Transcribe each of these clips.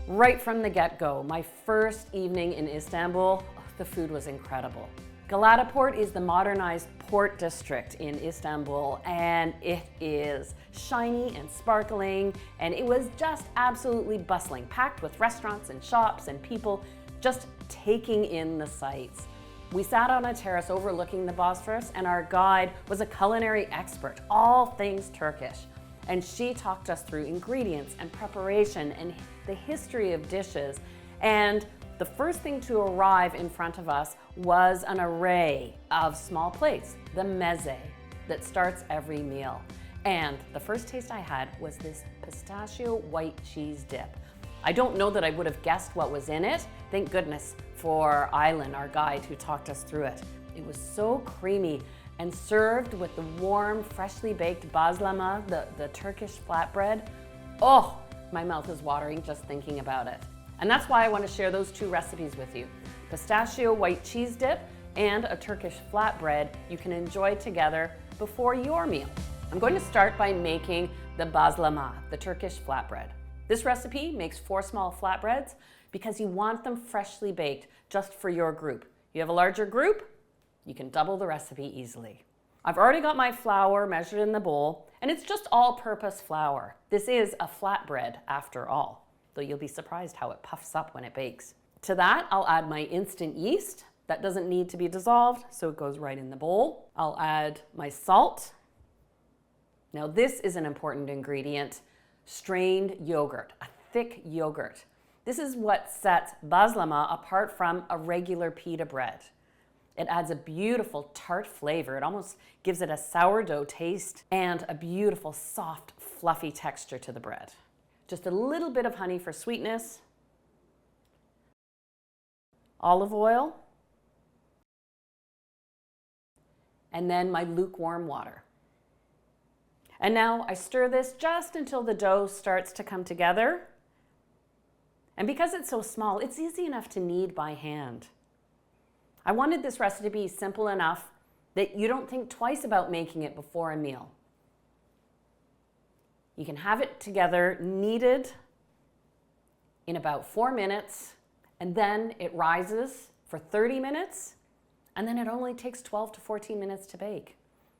Right from the get-go, my first evening in Istanbul, the food was incredible. Galataport is the modernized port district in Istanbul, and it is shiny and sparkling, and it was just absolutely bustling, packed with restaurants and shops and people just taking in the sights. We sat on a terrace overlooking the Bosphorus, and our guide was a culinary expert, all things Turkish. And she talked us through ingredients and preparation and the history of dishes. And the first thing to arrive in front of us was an array of small plates, the meze, that starts every meal. And the first taste I had was this pistachio white cheese dip. I don't know that I would have guessed what was in it. Thank goodness for Aylan, our guide, who talked us through it. It was so creamy and served with the warm, freshly baked bazlama, the Turkish flatbread. Oh, my mouth is watering just thinking about it. And that's why I want to share those two recipes with you. Pistachio white cheese dip and a Turkish flatbread you can enjoy together before your meal. I'm going to start by making the bazlama, the Turkish flatbread. This recipe makes 4 small flatbreads because you want them freshly baked just for your group. You have a larger group, you can double the recipe easily. I've already got my flour measured in the bowl, and it's just all-purpose flour. This is a flatbread after all, though you'll be surprised how it puffs up when it bakes. To that, I'll add my instant yeast. That doesn't need to be dissolved, so it goes right in the bowl. I'll add my salt. Now this is an important ingredient, strained yogurt, a thick yogurt. This is what sets bazlama apart from a regular pita bread. It adds a beautiful tart flavor. It almost gives it a sourdough taste and a beautiful, soft, fluffy texture to the bread. Just a little bit of honey for sweetness, olive oil, and then my lukewarm water. And now I stir this just until the dough starts to come together. And because it's so small, it's easy enough to knead by hand. I wanted this recipe to be simple enough that you don't think twice about making it before a meal. You can have it together kneaded in about 4 minutes, and then it rises for 30 minutes, and then it only takes 12 to 14 minutes to bake.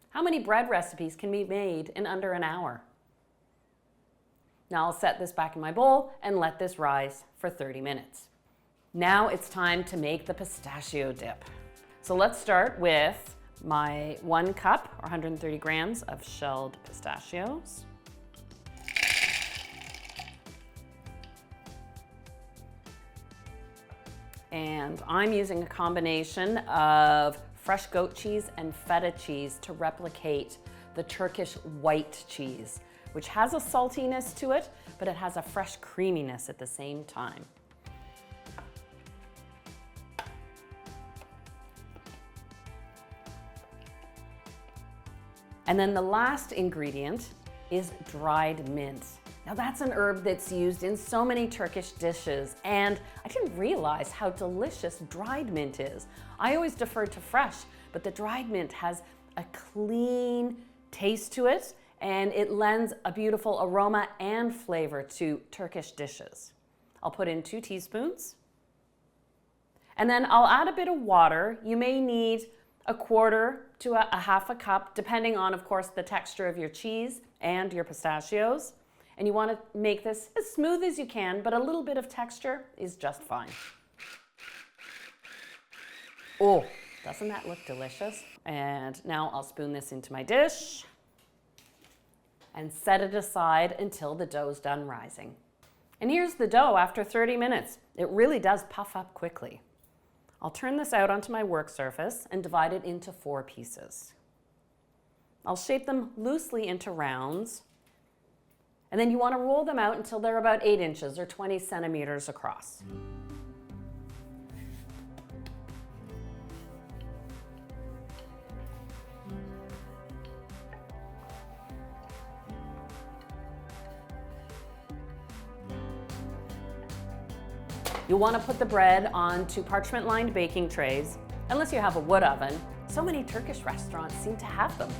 How many bread recipes can be made in under an hour? Now I'll set this back in my bowl and let this rise for 30 minutes. Now it's time to make the pistachio dip. So let's start with my 1 cup or 130 grams of shelled pistachios. And I'm using a combination of fresh goat cheese and feta cheese to replicate the Turkish white cheese, which has a saltiness to it, but it has a fresh creaminess at the same time. And then the last ingredient is dried mint. Now that's an herb that's used in so many Turkish dishes, and I didn't realize how delicious dried mint is. I always defer to fresh, but the dried mint has a clean taste to it, and it lends a beautiful aroma and flavor to Turkish dishes. I'll put in 2 teaspoons, and then I'll add a bit of water. You may need a quarter to a half a cup, depending on, of course, the texture of your cheese and your pistachios. And you want to make this as smooth as you can, but a little bit of texture is just fine. Oh, doesn't that look delicious? And now I'll spoon this into my dish and set it aside until the dough's done rising. And here's the dough after 30 minutes. It really does puff up quickly. I'll turn this out onto my work surface and divide it into 4 pieces. I'll shape them loosely into rounds, and then you want to roll them out until they're about 8 inches or 20 centimeters across. You'll want to put the bread onto parchment-lined baking trays, unless you have a wood oven. So many Turkish restaurants seem to have them.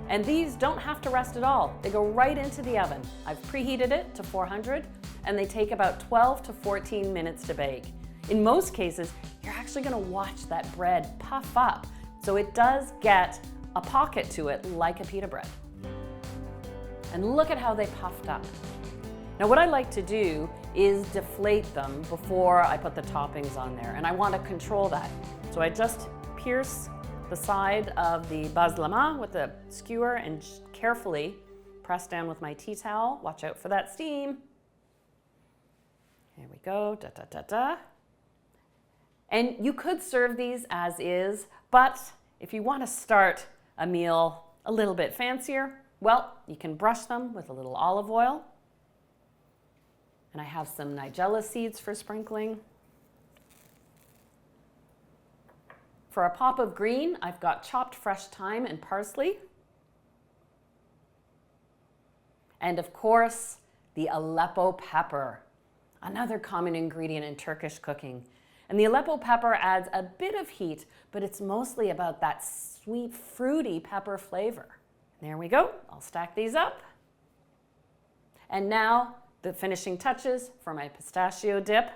And these don't have to rest at all. They go right into the oven. I've preheated it to 400, and they take about 12 to 14 minutes to bake. In most cases, you're actually gonna watch that bread puff up, so it does get a pocket to it like a pita bread. And look at how they puffed up. Now what I like to do is deflate them before I put the toppings on there, and I want to control that. So I just pierce the side of the bazlama with a skewer and carefully press down with my tea towel. Watch out for that steam. Here we go, da da da da. And you could serve these as is, but if you want to start a meal a little bit fancier, well, you can brush them with a little olive oil. And I have some nigella seeds for sprinkling. For a pop of green, I've got chopped fresh thyme and parsley. And of course, the Aleppo pepper, another common ingredient in Turkish cooking. And the Aleppo pepper adds a bit of heat, but it's mostly about that sweet, fruity pepper flavor. There we go. I'll stack these up. And now the finishing touches for my pistachio dip.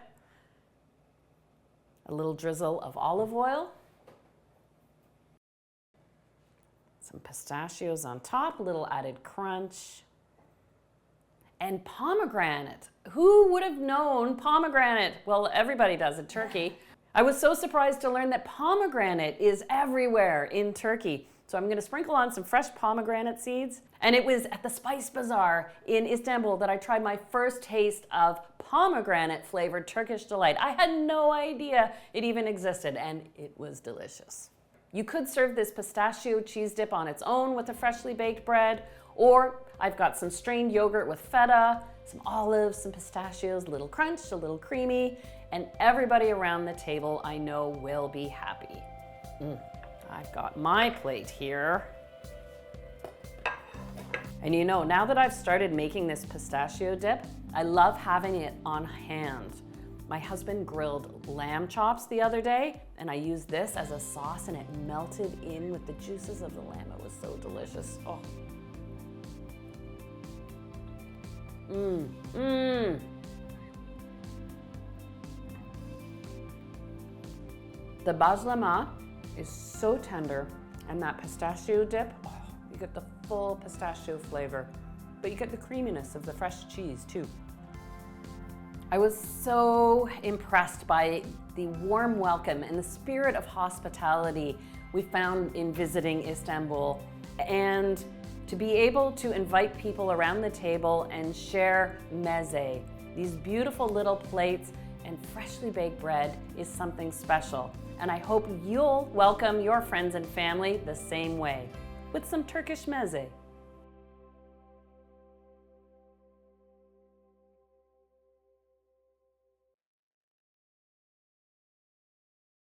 A little drizzle of olive oil. Some pistachios on top, a little added crunch. And pomegranate. Who would have known pomegranate? Well, everybody does in Turkey. I was so surprised to learn that pomegranate is everywhere in Turkey. So I'm going to sprinkle on some fresh pomegranate seeds. And it was at the Spice Bazaar in Istanbul that I tried my first taste of pomegranate flavored Turkish delight. I had no idea it even existed, and it was delicious. You could serve this pistachio cheese dip on its own with a freshly baked bread, or I've got some strained yogurt with feta, some olives, some pistachios, a little crunch, a little creamy, and everybody around the table I know will be happy. I've got my plate here. And you know, now that I've started making this pistachio dip, I love having it on hand. My husband grilled lamb chops the other day, and I used this as a sauce, and it melted in with the juices of the lamb. It was so delicious. Oh. The bazlama is so tender, and that pistachio dip, oh, you get the full pistachio flavor, but you get the creaminess of the fresh cheese too. I was so impressed by the warm welcome and the spirit of hospitality we found in visiting Istanbul, and to be able to invite people around the table and share meze, these beautiful little plates and freshly baked bread, is something special. And I hope you'll welcome your friends and family the same way with some Turkish meze.